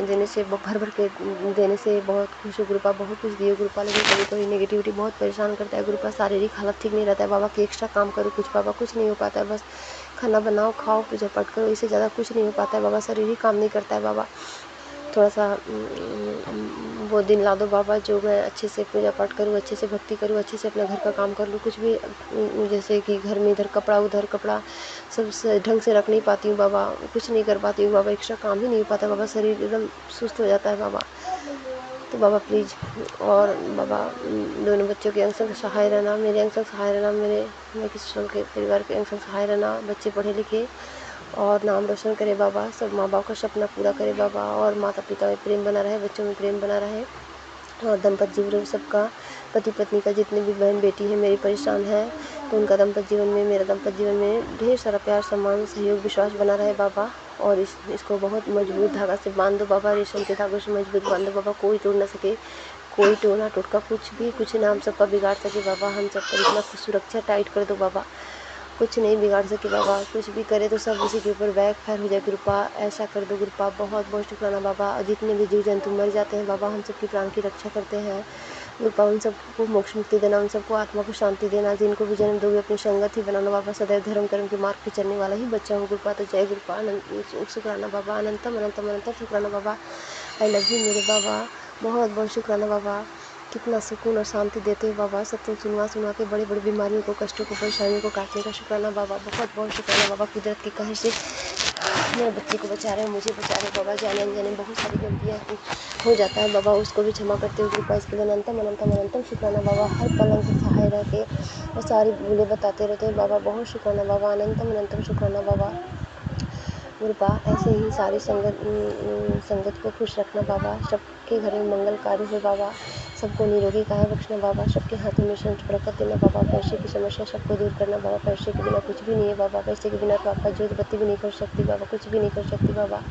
[SPEAKER 2] देने से भर भर के देने से बहुत खुश हो गुरुपा, बहुत कुछ दिए गुरुपा। लेकिन कभी कभी नेगेटिविटी बहुत परेशान करता है गुरुपा, शारीरिक हालत ठीक नहीं रहता है बाबा कि एक्स्ट्रा काम करो कुछ बाबा, कुछ नहीं हो पाता है, बस खाना बनाओ, खाओ, पूजा पाठ करो, इससे ज़्यादा कुछ नहीं हो पाता है बाबा, शरीर ही काम नहीं करता है बाबा। थोड़ा सा वो दिन ला दो बाबा जो मैं अच्छे से पूजा पाठ करूँ, अच्छे से भक्ति करूँ, अच्छे से अपने घर का काम कर लूँ। कुछ भी जैसे कि घर में इधर कपड़ा उधर कपड़ा सब ढंग से रख नहीं पाती हूँ बाबा, कुछ नहीं कर पाती हूँ बाबा, एक्स्ट्रा काम ही नहीं हो पाता बाबा, शरीर एकदम सुस्त हो जाता है बाबा। तो बाबा प्लीज़, और बाबा दोनों बच्चों के अंग संग सहाय रहना, मेरे अंग संग सहाय रहना, मैं किसी के परिवार के अंग संग सहाय रहना, बच्चे पढ़े लिखे और नाम रोशन करे बाबा, सब माँ बाप का सपना पूरा करे बाबा, और माता पिता में प्रेम बना रहे, बच्चों में प्रेम बना रहे, और दंपत जीवन सबका, पति पत्नी का, जितने भी बहन बेटी है मेरी परेशान है, तो उनका दंपत जीवन में, मेरा दंपत जीवन में ढेर सारा प्यार, सम्मान, सहयोग, विश्वास बना रहे बाबा। और इसको बहुत मजबूत धागा से बांध दो बाबा, रेशम के धागों से मजबूत बांध दो बाबा, कोई तोड़ ना सके, कोई टोना टोटका कुछ ना हम सबका बिगाड़ सके बाबा, हम सब पर इतना सुरक्षा टाइट कर दो बाबा, कुछ नहीं बिगाड़ सके बाबा, कुछ भी करे तो सब उसी के ऊपर बैक फायर हो जाए गुरुपा, ऐसा कर दो गुरुपा, बहुत बहुत शुक्राना बाबा। जितने भी जीव जंतु मर जाते हैं बाबा, हम सबकी प्राण की रक्षा करते हैं गुरुपा, उन सबको मोक्ष मुक्ति देना, उन सबको आत्मा को शांति देना, जिनको भी जन्म दोगे अपनी संगत ही बनाना बाबा, सदैव धर्म कर्म के मार्ग पे चलने वाला ही बच्चा हो गुरुपा। तो जय गुरुपा, शुक्राना बाबा, अनंतम अनंतम अनंतम शुक्राना बाबा, आई लव यू मेरे बाबा, बहुत बहुत शुक्राना बाबा, कितना सुकून और शांति देते हो बाबा, सत्संग सुनवा के बड़ी बड़ी बीमारियों को, कष्टों को, परेशानियों को काटने का शुक्राना बाबा, बहुत बहुत शुक्राना बाबा। कुदरत के कहर से मेरे बच्चे को बचा रहे हो, मुझे बचा रहे हो बाबा। जाने अनजाने बहुत सारी गलतियाँ हो जाता है बाबा, उसको भी क्षमा करते हो कृपा। इसके लिए अनंतम अनंतम अनंतम शुक्राना बाबा। हर पल अंक सहाय रह के और सारी भूलें बताते रहते हो बाबा। बहुत शुक्राना बाबा, अनंतम अनंतम शुक्राना बाबा। कृपा ऐसे ही सारी संगत को खुश रखना बाबा। सबके घर में मंगल कार्य हो बाबा। सबको निरोगी काया बख्शना बाबा। सबके हाथों में संत बरकत देना बाबा। पैसे की समस्या सबको दूर करना बाबा। पैसे के बिना कुछ भी नहीं है बाबा। पैसे के बिना तो आपका ज्योत बत्ती भी नहीं कर सकती बाबा, कुछ भी नहीं कर सकती बाबा।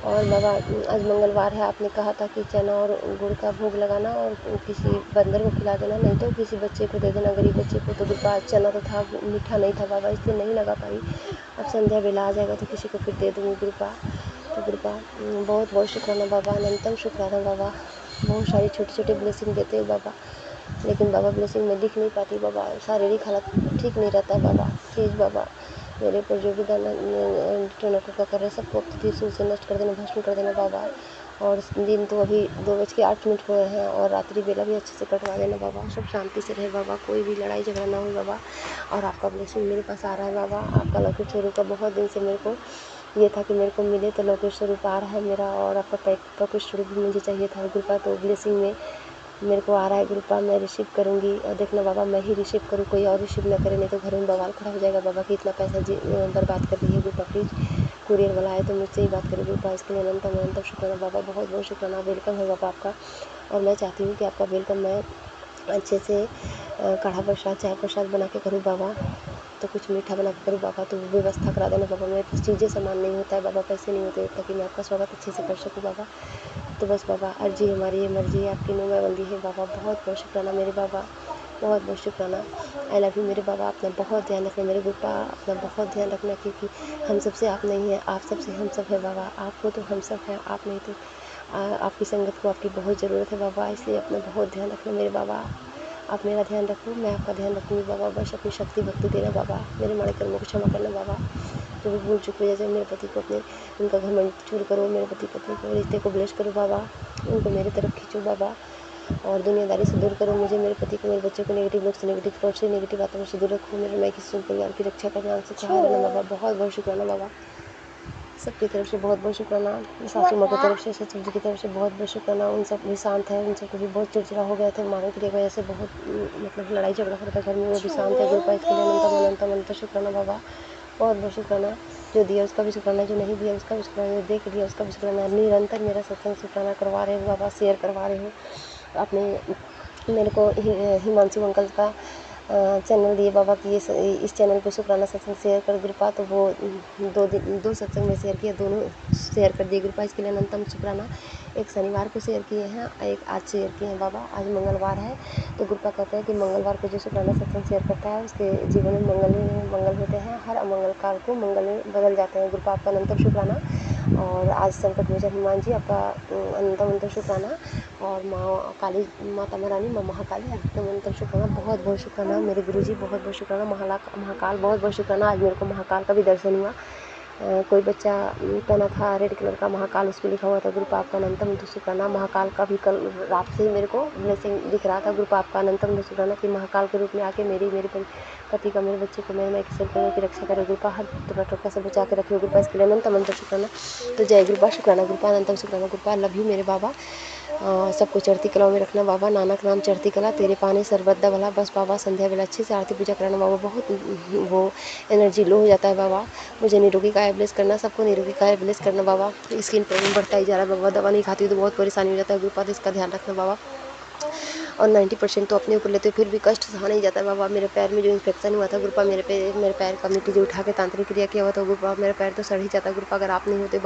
[SPEAKER 2] और बाबा आज मंगलवार है, आपने कहा था कि चना और गुड़ का भोग लगाना और किसी बंदर को खिला देना, नहीं तो किसी बच्चे को दे देना, गरीब बच्चे को। तो कृपा आज चना तो था, मीठा नहीं था बाबा, इसलिए नहीं लगा पाई। अब संध्या बेला आ जाएगा तो किसी को फिर दे दूँगी कृपा। तो कृपा बहुत बहुत शुक्राना बाबा, अनंतम शुक्राना बाबा। बहुत सारी छोटी छोटी ब्लेसिंग देते हो बाबा, लेकिन बाबा ब्लेसिंग में दिख नहीं पाती बाबा। शारीरिक हालत ठीक नहीं रहता बाबा। प्लीज़ बाबा मेरे ऊपर जो भी दाना टोनकों का कर रहे सबको त्रिशूल से नष्ट कर देना, भस्म कर देना बाबा। और दिन तो अभी 2:08 हुए हैं और रात्रि बेला भी अच्छे से कटवा देना बाबा। सब शांति से रहे बाबा, कोई भी लड़ाई झगड़ा ना हो बाबा। और आपका ब्लेसिंग मेरे पास आ रहा है बाबा। आपका लौकिक स्वरूप का बहुत दिन से मेरे को ये था कि मेरे को मिले, तो लौकिक स्वरूप आ रहा है मेरा। और आपका प्रकट स्वरूप भी मुझे चाहिए था कृपा। तो ब्लेसिंग में मेरे को आ रहा है कृपा, मैं रिसीव करूँगी। और देखना बाबा मैं ही रिसीव करूँ, कोई और रिसीव ना करे, नहीं तो घर में बवाल खड़ा हो जाएगा बाबा कि इतना पैसा बर्बाद कर रही है कृपा। प्लीज़ कुरियर वाला आए तो मुझसे ही बात करें कृपा। इसके लिए अनंतम अनंतम शुक्राना बाबा, बहुत बहुत शुक्राना। वेलकम है बाबा आपका। और मैं चाहती हूँ कि आपका वेलकम मैं अच्छे से कढ़ा प्रसाद चाय प्रसाद बना के करूँ बाबा। तो कुछ मीठा बना के करूँ बाबा, तो व्यवस्था करा देना बाबा। मेरे पास चीज़ें सामान नहीं होता है बाबा, पैसे नहीं होते ताकि मैं आपका स्वागत अच्छे से कर सकूँ बाबा। तो बस बाबा अर्जी हमारी, ये मर्जी आपकी नोमाबंदी है बाबा। बहुत बहुत शुक्राना मेरे बाबा, बहुत बहुत शुक्राना। आई लव यू मेरे बाबा। अपना बहुत ध्यान रखना मेरे कृपा, अपना बहुत ध्यान रखना, क्योंकि हम सबसे आप नहीं है, आप सबसे हम सब है बाबा। आप हो तो हम सब हैं, आप नहीं तो आपकी संगत को आपकी बहुत ज़रूरत है बाबा। इसलिए अपना बहुत ध्यान रखना मेरे बाबा। आप मेरा ध्यान रखो, मैं आपका ध्यान रखूँगी बाबा। बस अपनी शक्ति भक्ति देना बाबा। मेरे माड़े कर्मों को क्षमा करना बाबा। जो भी भूल चुक हुई, जैसे मेरे पति को अपने उनका घमंड चूर करो, मेरे पति पत्नी को रिश्ते को ब्लेस करो बाबा। उनको मेरी तरफ खींचो बाबा। और दुनियादारी से दूर करो मुझे, मेरे पति को, मेरे बच्चों को नेगेटिव लोग से, नेगेटिव थॉट से, नेगेटिव बातों से दूर रखो। मेरे मैं किसी परिवार की रक्षा करना आपसे चाह रहना बाबा। बहुत बहुत शुक्राना बाबा, सबकी तरफ से बहुत बहुत शुक्राना। सासू माँ की तरफ से, ससुर जी की तरफ से बहुत बहुत शुक्राना। उन सब भी शांत है, उन सबको भी बहुत चिड़चिड़ा हो गए थे मांगों की वजह से, बहुत मतलब लड़ाई झगड़ा हो रहा था घर में, वो भी शांत है कृपा। इसके लिए अनंतम अनंतम अनंत शुक्राना बाबा, बहुत बहुत शुक्राना। जो दिया उसका भी शुक्राना, जो नहीं दिया उसका भी शुक्राना, जो देख लिया उसका भी शुक्राना। निरंतर मेरा सत्संग शुक्राना करवा रहे हो बाबा, शेयर करवा रहे हो। आपने मेरे को हिमांशु अंकल का चैनल दिए बाबा कि इस चैनल पे शुक्राना सत्संग शेयर कर कृपा। तो वो 2 सत्संग में शेयर किया, दोनों शेयर कर दिए कृपा। इसके लिए अनंतम शुक्राना। एक शनिवार को शेयर किए हैं, एक आज शेयर किए हैं बाबा। आज मंगलवार है, तो कृपा कहते हैं कि मंगलवार को जो शुक्राना सत्संग शेयर करता है उसके जीवन में मंगल होते हैं। हर अमंगल काल को मंगल में बदल जाते हैं कृपा। आपका अनंतम शुक्राना। और आज संकट मोचन हनुमान जी आपका अनंतम अनंतम शुक्राना। और माँ काली, माता महारानी, माँ महाकाली आपका अनंतम शुक्राना। बहुत बहुत शुक्राना मेरे गुरुजी, बहुत बहुत शुक्राना। महाकाल बहुत बहुत शुक्राना। आज मेरे को महाकाल का भी दर्शन हुआ। कोई बच्चा पहना था रेड कलर का महाकाल, उस पर लिखा हुआ था गुरुपा आपका अनंतम शुक्राना। महाकाल का भी कल रात से ही मेरे को ब्लेसिंग दिख रहा था गुरुपा आपका अनंतम शुक्राना कि महाकाल के रूप में आके मेरे पति का, मेरे बच्चे को, मेरे किसी प्रकार की रक्षा करे गुरुपा। हर प्रकार से बचा के रखे गुरुपा। इसके लिए अनंतम अनंत शुक्राना। तो जय गुरुपा, शुक्राना गुरुपा, अनंतम शुक्राना गुरुपा। लव यू मेरे बाबा। सबको चढ़ती कलाओं में रखना बाबा। नानक नाम चढ़ती कला, तेरे पानी सर्वदा भला। बस बाबा संध्या बेला अच्छे से आरती पूजा कराना बाबा। बहुत वो एनर्जी लो हो जाता है बाबा। मुझे निरोगी काया ब्लेस करना, सबको निरोगी काया ब्लेस करना बाबा। स्किन प्रॉब्लम बढ़ता ही जा रहा है बाबा, दवा नहीं खाती तो बहुत परेशानी हो जाता है गुरुपा। तो इसका ध्यान रखना बाबा। और 90% तो अपने ऊपर लेते, फिर भी कष्ट सहा नहीं जाता है बाबा। मेरे पैर में जो इन्फेक्शन हुआ था गुरुपा, मेरे पैर का मिट्टी जो उठा के तांत्रिक क्रिया किया हुआ था गुरुपा, मेरा पैर तो सड़ ही जाता गुरुपा अगर आप नहीं होते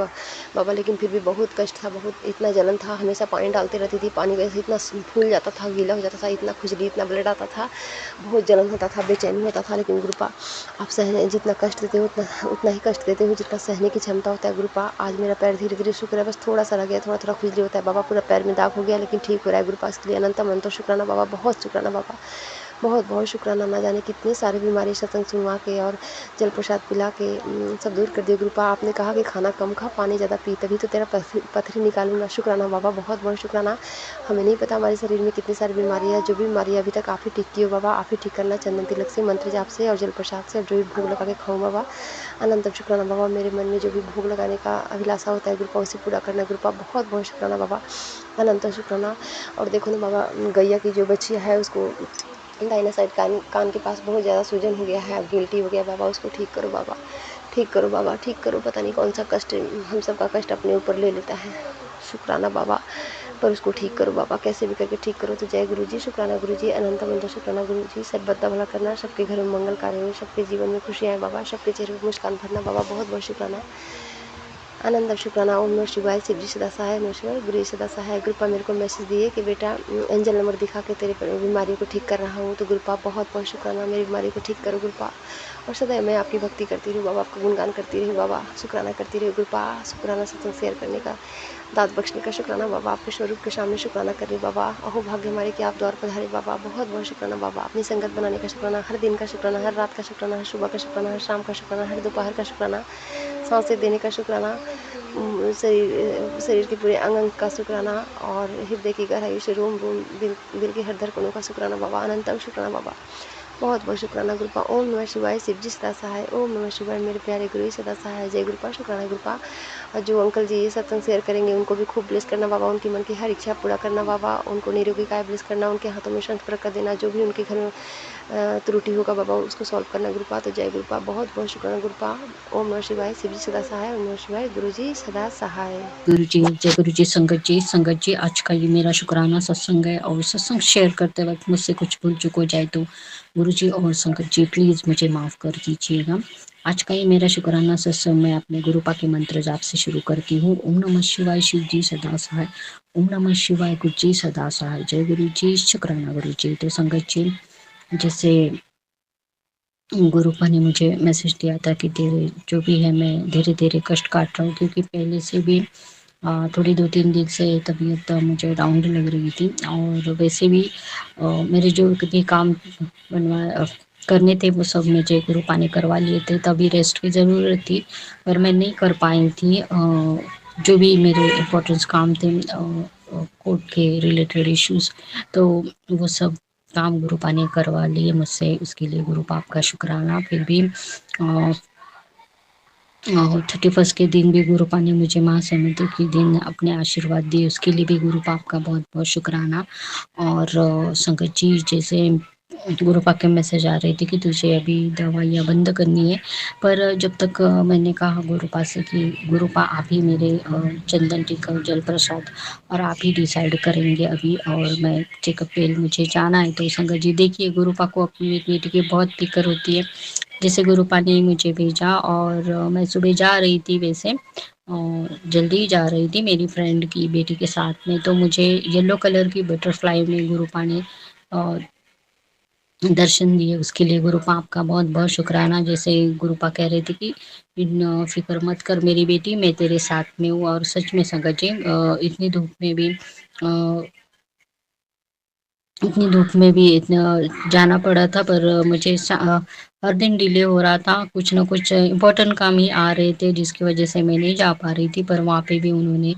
[SPEAKER 2] बाबा। लेकिन फिर भी बहुत कष्ट था, बहुत इतना जलन था। हमेशा पानी डालती रहती थी, पानी वजह से इतना फूल जाता था, गीला हो जाता था, इतना खुजली, इतना ब्लड आता था, बहुत जलन होता था, बेचैनी होता था। लेकिन गुरुपा आप सहने, जितना कष्ट देते हो उतना ही कष्ट देते हो जितना सहने की क्षमता होता है गुरुपा। आज मेरा पैर धीरे धीरे शुक्र है, बस थोड़ा सा रह गया, थोड़ा थोड़ा खुजली होता है बाबा। पूरा पैर में दाग हो गया लेकिन ठीक हो रहा है गुरुपा। इसके लिए अनंतम अनंत शुक्राना बाबा, बहुत शुक्राना बाबा, बहुत बहुत शुक्राना, ना जाने कितने सारे बीमारी सत्संग सुनवा के और जल प्रसाद पिला के सब दूर कर दिए गुरुपा। आपने कहा कि खाना कम खा, पानी ज़्यादा पी, तभी तो तेरा पथरी निकालूंगा। शुक्राना बाबा, बहुत बहुत शुक्राना। हमें नहीं पता हमारे शरीर में कितनी सारी बीमारियाँ है, जो भी बीमारी अभी तक आप ही ठीक की हो बाबा, आप ही ठीक करना। चंदन तिलक से, मंत्र जाप से और जल प्रसाद से, और जो भी भोग लगा के खाऊं बाबा। अनंत शुक्राना बाबा, मेरे मन में जो भी भोग लगाने का अभिलाषा होता है गुरुपा, उसे पूरा करना गुरुपा। बहुत बहुत शुक्राना बाबा, अनंत शुक्राना। और देखो ना बाबा, गैया की जो बच्ची है उसको दाहिना साइड कान के पास बहुत ज़्यादा सूजन हो गया है, गिल्टी हो गया बाबा, उसको ठीक करो बाबा, ठीक करो बाबा, ठीक करो। पता नहीं कौन सा कष्ट हम सब का कष्ट अपने ऊपर ले लेता है। शुक्राना बाबा, पर उसको ठीक करो बाबा, कैसे भी करके ठीक करो। तो जय गुरु जी, शुक्राना गुरु जी, अनंत मंत्र शुक्राना गुरु जी। सब बद्दा भला करना, सबके घर में मंगल कार्य हो, सबके जीवन में खुशियाँ आए बाबा, सबके चेहरे पर मुस्कान भरना बाबा। बहुत बहुत शुक्राना, आनंद शुक्राना। ओम नमः शिवाय, शिव जी सदा सहाय, नमः शिवाय, गुरु जी सदा सहाय। गुरुपा मेरे को मैसेज दिए कि बेटा एंजल नंबर दिखा के तेरे बीमारी को ठीक कर रहा हूँ। तो गुरुपा बहुत बहुत शुक्राना, मेरी बीमारी को ठीक करो गुरुपा। और सदैव मैं आपकी भक्ति करती रहूँ बाबा, आपका गुणगान करती रहूँ बाबा, शुक्राना करती रहूँ गुरुपा। शुक्राना सत्संग शेयर करने का, दाद बख्शने का शुक्राना बाबा। आपके स्वरूप के सामने शुक्राना कर रही बाबा। अहो भाग्य हमारे कि आप द्वार पधारे बाबा। बहुत बहुत शुक्राना बाबा, अपनी संगत बनाने का शुक्राना, हर दिन का शुक्राना, हर रात का शुक्राना, हर सुबह का शुक्राना, हर शाम का शुक्राना, हर दोपहर का शुक्राना, सांसें देने का शुक्राना, शरीर के पूरे अंग अंग का शुक्राना, और हृदय की गहराई से रोम रोम दिल के हर धड़कनों का शुक्राना बाबा। अनंतम शुक्राना बाबा, बहुत बहुत शुक्राना गुरुपा। ओम नमः शिवाय, शिव जी सदा सहाय। ओम नमः शिवाय, मेरे प्यारे गुरु जी सदा सहाय। जय गुरुपा, शुक्राना गुरुपा। और जो अंकल जी ये सत्संग शेयर करेंगे उनको भी खूब ब्लेस करना बाबा, उनकी मन की हर इच्छा पूरा करना बाबा, उनको निरोगी काय ब्लेस करना, उनके हाथों में शंख कर देना, जो भी उनके घर में त्रुटि होगा बाबा उसको सॉल्व करना गुरुपा। तो जय गुरुपा, बहुत बहुत शुक्राना गुरुपा। ओम नमः शिवाय, शिव जी सदा सहाय। ओम नमः शिवाय, गुरु जी सदा सहाय।
[SPEAKER 3] गुरु जी, जय गुरु जी। संगत जी, आज का ये मेरा शुक्राना सत्संग है, और सत्संग शेयर करते वक्त मुझसे कुछ भूल चूक हो जाए तो गुरु जी और संगत जी प्लीज मुझे माफ कर दीजिएगा। आज का ये मेरा शुक्राना सत्संग मैं अपने गुरुपा के मंत्र जाप से शुरू करती हूँ। ओम नमः शिवाय, शिव जी सदा सहाय। ओम नमः शिवाय, गुरु जी सदा सहाय। जय गुरु जी, शुक्राना गुरु जी। तो संगत जी, जैसे गुरुपा ने मुझे मैसेज दिया था कि धीरे जो भी है मैं धीरे धीरे कष्ट काट रहा हूँ, क्योंकि पहले से भी थोड़ी 2-3 दिन से तबीयत मुझे डाउन लग रही थी, और वैसे भी मेरे जो कितने काम करने थे वो सब मुझे गुरुपा ने करवा लिए थे, तभी रेस्ट की ज़रूरत थी, पर मैं नहीं कर पाई थी जो भी मेरे इम्पोर्टेंस काम थे, कोर्ट के रिलेटेड इश्यूज, तो वो सब काम गुरुपा ने करवा लिए मुझसे, उसके लिए गुरुपा आपका शुक्राना। फिर भी 31 के दिन भी गुरुपा ने मुझे महासमिति के दिन अपने आशीर्वाद दिए, उसके लिए भी गुरुपा आपका बहुत बहुत शुक्राना। और संगत जी, जैसे गुरुपा के मैसेज आ रहे थे कि तुझे अभी दवाइयाँ बंद करनी है, पर जब तक मैंने कहा गुरुपा से कि गुरुपा आप ही मेरे चंदन टीका जल प्रसाद और आप ही डिसाइड करेंगे अभी, और मैं चेकअप पे मुझे जाना है। तो संगत जी देखिए, गुरुपा को अपनी बेटी की बहुत फिक्र होती है, जैसे गुरुपा ने मुझे भेजा, और मैं सुबह जा रही थी, वैसे जल्दी ही जा रही थी मेरी फ्रेंड की बेटी के साथ में, तो मुझे येलो कलर की बटरफ्लाई में गुरुपा ने दर्शन दिए, उसके लिए गुरुपा आपका बहुत बहुत शुक्राना। जैसे गुरुपा कह रहे थे कि फिक्र मत कर मेरी बेटी, मैं तेरे साथ में हूँ। और सच में संगत जी, इतनी धूप में भी इतना जाना पड़ा था, पर मुझे हर दिन डिले हो रहा था, कुछ ना कुछ इम्पोर्टेंट काम ही आ रहे थे, जिसकी वजह से मैं नहीं जा पा रही थी। पर वहाँ पे भी उन्होंने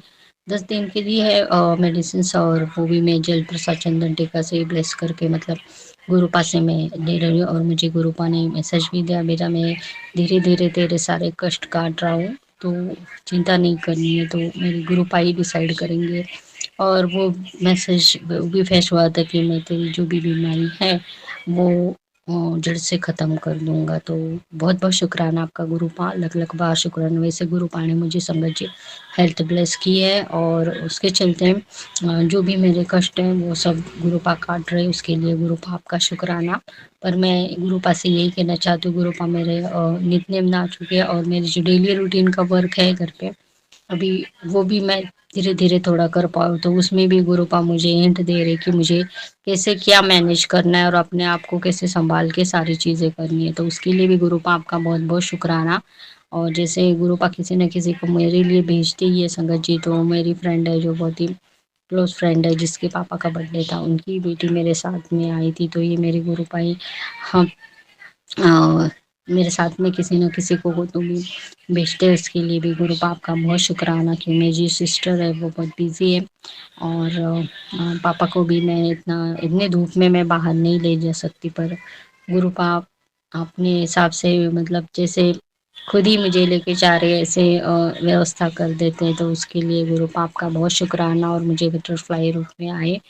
[SPEAKER 3] 10 दिन के लिए है मेडिसिन, और वो भी मैं जल प्रसाद चंदन टीका से ब्लेस करके, मतलब गुरुपा से मैं ले रही हूँ। और मुझे गुरुपा ने मैसेज भी दिया, बेटा मैं धीरे धीरे तेरे सारे कष्ट काट रहा हूँ, तो चिंता नहीं करनी है, तो मेरी गुरुपा ही डिसाइड करेंगे। और वो मैसेज भी फैश हुआ था कि मैं तेरी जो भी बीमारी है वो जड़ से ख़त्म कर दूंगा। तो बहुत बहुत शुक्राना आपका गुरुपा, लख लख बार शुक्राना। वैसे गुरुपा ने मुझे संगत जी हेल्थ ब्लेस की है, और उसके चलते जो भी मेरे कष्ट हैं वो सब गुरुपा काट रहे, उसके लिए गुरुपा आपका शुक्राना। पर मैं गुरुपा से यही कहना चाहती हूँ, गुरुपा मेरे नितनेम ना चुके, और मेरी जो डेली रूटीन का वर्क है घर पे, अभी वो भी मैं धीरे धीरे थोड़ा कर पाऊँ, तो उसमें भी गुरुपा मुझे हिंट दे रहे कि मुझे कैसे क्या मैनेज करना है, और अपने आप को कैसे संभाल के सारी चीज़ें करनी है। तो उसके लिए भी गुरुपा आपका बहुत बहुत शुक्राना। और जैसे गुरुपा किसी न किसी को मेरे लिए भेजती ही है संगत जी, तो मेरी फ्रेंड है जो बहुत ही क्लोज़ फ्रेंड है जिसके पापा का बर्थडे था, उनकी बेटी मेरे साथ में आई थी। तो ये मेरी गुरु भाई हम मेरे साथ में किसी न किसी को तो भी भेजते हैं, उसके लिए भी गुरु बाप का बहुत शुक्राना कि मेरी सिस्टर है वो बहुत बिजी है। और पापा को भी मैं इतने धूप में मैं बाहर नहीं ले जा सकती, पर गुरु बाप अपने हिसाब से मतलब जैसे खुद ही मुझे लेके जा रहे ऐसे व्यवस्था कर देते हैं। तो उसके लिए गुरु बाप का बहुत शुक्राना। और मुझे बटरफ्लाई रूप में आए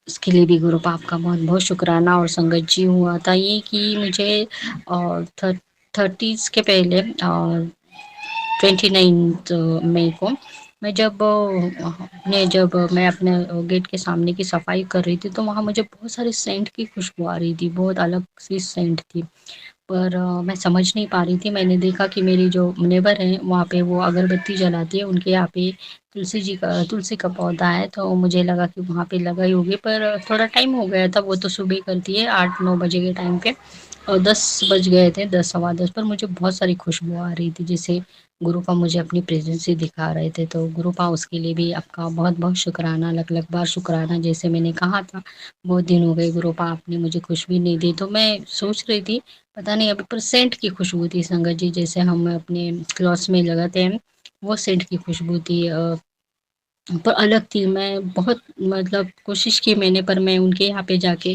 [SPEAKER 3] उसके लिए भी गुरु बाप का बहुत बहुत शुक्राना। और संगत जी हुआ था ये कि मुझे 30s के पहले 29 मई को मैं जब मैं अपने गेट के सामने की सफाई कर रही थी, तो वहाँ मुझे बहुत सारी सेंट की खुशबू आ रही थी, बहुत अलग सी सेंट थी। पर मैं समझ नहीं पा रही थी। मैंने देखा कि मेरी जो नेबर है वहाँ पे वो अगरबत्ती जलाती है, उनके यहाँ पे तुलसी का पौधा है, तो मुझे लगा कि वहाँ पे लगा ही होगी। पर थोड़ा टाइम हो गया था, वो तो सुबह करती है 8-9 बजे के टाइम पे, और 10 बज गए थे, 10 सवा 10 पर मुझे बहुत सारी खुशबू आ रही थी, जैसे गुरुपा मुझे अपनी प्रेजेंस ही दिखा रहे थे। तो गुरुपा उसके लिए भी आपका बहुत बहुत शुक्राना, लख लख बार शुक्राना। जैसे मैंने कहा था बहुत दिन हो गए गुरुपा आपने मुझे खुशबू नहीं दी, तो मैं सोच रही थी पता नहीं अभी पर सेंट की खुशबू थी संगत जी, जैसे हम अपने क्लॉथ्स में लगाते हैं वो सेंट की खुशबू थी। पर अलग थी। मैं बहुत मतलब कोशिश की मैंने, पर मैं उनके यहाँ पे जाके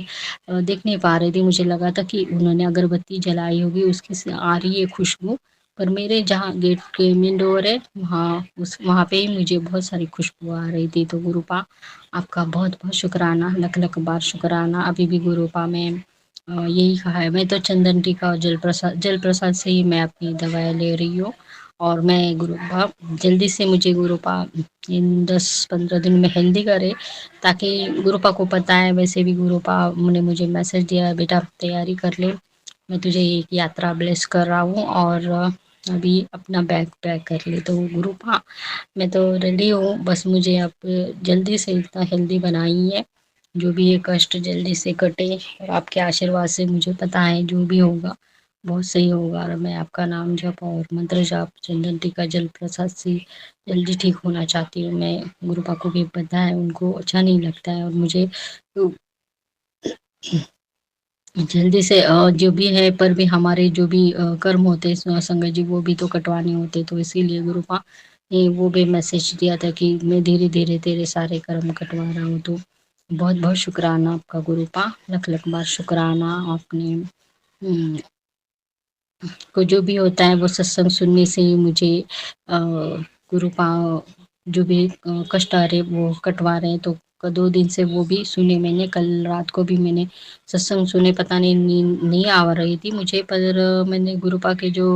[SPEAKER 3] देख नहीं पा रही थी। मुझे लगा था कि उन्होंने अगरबत्ती जलाई होगी उसकी से आ रही है खुशबू, पर मेरे जहाँ गेट के मेन डोर है वहाँ पे ही मुझे बहुत सारी खुशबू आ रही थी। तो गुरुपा आपका बहुत बहुत शुक्राना, लख लख बार शुक्राना। अभी भी गुरुपा में यही कहा है, मैं तो चंदन टीका और जल प्रसाद से ही मैं अपनी दवाएं ले रही हूँ। और मैं गुरुपा जल्दी से मुझे गुरुपा इन 10-15 दिन में हेल्दी करे, ताकि गुरुपा को पता है, वैसे भी गुरुपा ने मुझे मैसेज दिया है बेटा तैयारी कर ले, मैं तुझे एक यात्रा ब्लेस कर रहा हूँ और अभी अपना बैग पैक कर ले। तो गुरुपा मैं तो रेडी हूँ, बस मुझे अब जल्दी से इतना हेल्दी बनाई है, जो भी ये कष्ट जल्दी से कटे। और आपके आशीर्वाद से मुझे पता है जो भी होगा बहुत सही होगा। और मैं आपका नाम जप और मंत्र जाप चंदन टीका जल प्रसाद से जल्दी ठीक होना चाहती हूँ। मैं गुरुपा को भी पता है उनको अच्छा नहीं लगता है, और मुझे तो जल्दी से जो भी है, पर भी हमारे जो भी कर्म होते हैं संगत जी वो भी तो कटवाने होते, तो इसीलिए गुरुपा ने वो भी मैसेज दिया था कि मैं धीरे धीरे तेरे सारे कर्म कटवा रहा हूँ। तो बहुत बहुत शुक्राना आपका गुरुपा, लख लख बार शुक्राना। आपने को जो भी होता है वो सत्संग सुनने से ही मुझे गुरुपा जो भी कष्ट आ रहे वो कटवा रहे हैं। तो 2 दिन से वो भी सुने मैंने, कल रात को भी मैंने सत्संग सुने, पता नहीं नींद नहीं आ रही थी मुझे, पर मैंने गुरुपा के जो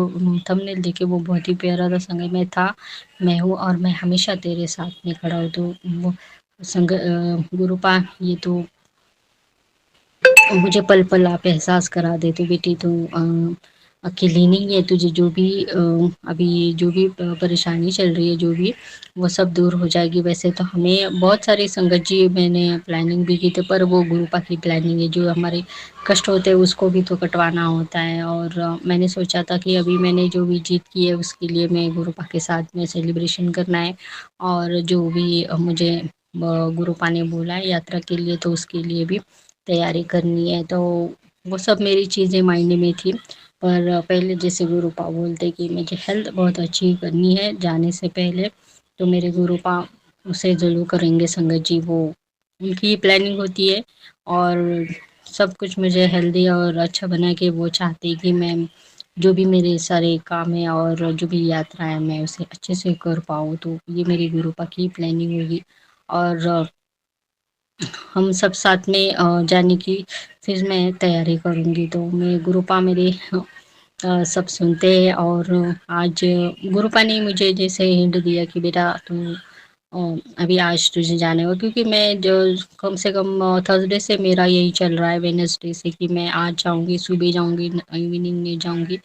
[SPEAKER 3] थंबनेल देखे वो बहुत ही प्यारा था, संग में था मैं हूँ और मैं हमेशा तेरे साथ में खड़ा हूँ। तो वो गुरुपा ये तो मुझे पल पल आप एहसास करा देते बेटी, तो अकेली नहीं है, तुझे जो भी अभी जो भी परेशानी चल रही है जो भी वो सब दूर हो जाएगी। वैसे तो हमें बहुत सारी संगत जी मैंने प्लानिंग भी की थी, पर वो गुरुपा की प्लानिंग है, जो हमारे कष्ट होते हैं उसको भी तो कटवाना होता है। और मैंने सोचा था कि अभी मैंने जो भी जीत की है उसके लिए मैं गुरुपा के साथ में सेलिब्रेशन करना है, और जो भी मुझे गुरुपा ने बोला है यात्रा के लिए तो उसके लिए भी तैयारी करनी है। तो वो सब मेरी चीज़ें मायने में थी, पर पहले जैसे गुरुपा बोलते कि मुझे हेल्थ बहुत अच्छी करनी है जाने से पहले, तो मेरे गुरुपा उसे ज़रूर करेंगे संगत जी, वो उनकी प्लानिंग होती है। और सब कुछ मुझे हेल्दी और अच्छा बना के वो चाहते कि मैं जो भी मेरे सारे काम है और जो भी यात्रा है मैं उसे अच्छे से कर पाऊँ। तो ये मेरी गुरुपा की प्लानिंग होगी। और हम सब साथ में जाने की फिर मैं तैयारी करूँगी। तो मैं गुरुपा मेरे सब सुनते हैं। और आज गुरुपा ने मुझे जैसे हिंट दिया कि बेटा तू अभी आज तुझे जाने हो, क्योंकि मैं जो कम से कम थर्सडे से मेरा यही चल रहा है, वेडनेसडे से, कि मैं आज जाऊँगी, सुबह जाऊँगी, इवनिंग में जाऊँगी।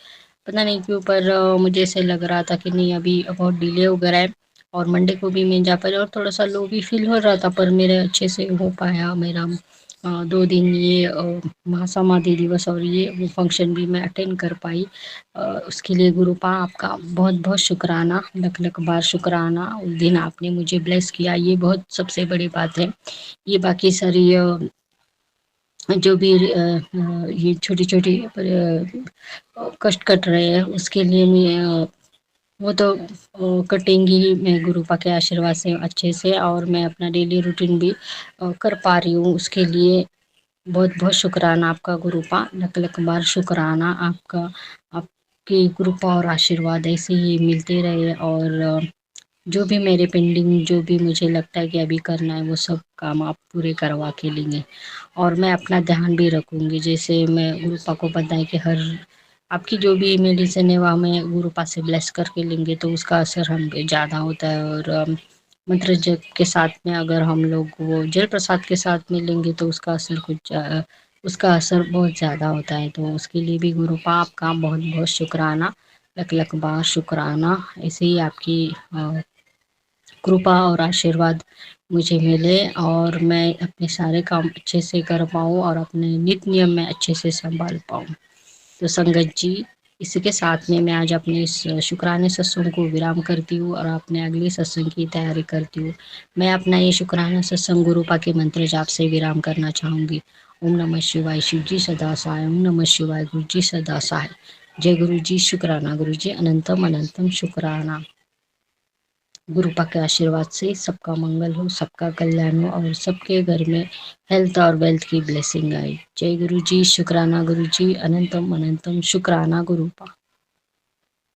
[SPEAKER 3] पता नहीं क्यों, पर मुझे ऐसे लग रहा था कि नहीं अभी बहुत डिले हो गया है, और मंडे को भी मैं जा पाई और थोड़ा सा लो भी फील हो रहा था, पर मेरे अच्छे से हो पाया मेरा 2 दिन ये महासमाधि दिवस और ये वो फंक्शन भी मैं अटेंड कर पाई। उसके लिए गुरुपा आपका बहुत बहुत शुक्राना, लख लख बार शुक्राना। उस दिन आपने मुझे ब्लेस किया, ये बहुत सबसे बड़ी बात है। ये बाकी सारी जो भी ये छोटी छोटी कष्ट कट रहे हैं उसके लिए मैं वो तो कटेंगी मैं गुरुपा के आशीर्वाद से अच्छे से, और मैं अपना डेली रूटीन भी कर पा रही हूँ। उसके लिए बहुत बहुत शुक्राना आपका गुरुपा, लख लख बार शुक्राना आपका। आपकी कृपा और आशीर्वाद ऐसे ही मिलते रहे, और जो भी मेरे पेंडिंग जो भी मुझे लगता है कि अभी करना है वो सब काम आप पूरे करवा के लेंगे। और मैं अपना ध्यान भी रखूँगी, जैसे मैं गुरुपा को पता है कि हर आपकी जो भी मेडिसिन है वह हमें गुरुपा से ब्लेस करके लेंगे तो उसका असर हम पे ज़्यादा होता है। और मंत्र जप के साथ में अगर हम लोग वो जल प्रसाद के साथ में लेंगे तो उसका असर उसका असर बहुत ज़्यादा होता है। तो उसके लिए भी गुरुपा आपका बहुत बहुत शुक्राना, लख लख बार शुक्राना। ऐसे ही आपकी कृपा और आशीर्वाद मुझे मिले और मैं अपने सारे काम अच्छे से कर पाऊँ और अपने नित्य नियम में अच्छे से संभाल पाऊँ। तो संगत जी, इसी के साथ में मैं आज अपने इस शुक्राने सत्संग को विराम करती हूँ और अपने अगले सत्संग की तैयारी करती हूँ। मैं अपना ये शुक्राना सत्संग गुरुपा के मंत्र जाप से विराम करना चाहूँगी। ओम नमः शिवाय, शिव जी सदा सहाय। ओम नमः शिवाय, गुरु जी सदा सहाय। जय गुरु जी, शुक्राना गुरु जी, अनंतम अनंतम शुक्राना। गुरुपा के आशीर्वाद से सबका मंगल हो, सबका कल्याण हो और सबके घर में हेल्थ और वेल्थ की ब्लेसिंग आए। जय गुरु जी, शुक्राना गुरु जी, अनंतम अनंतम शुक्राना गुरुपा।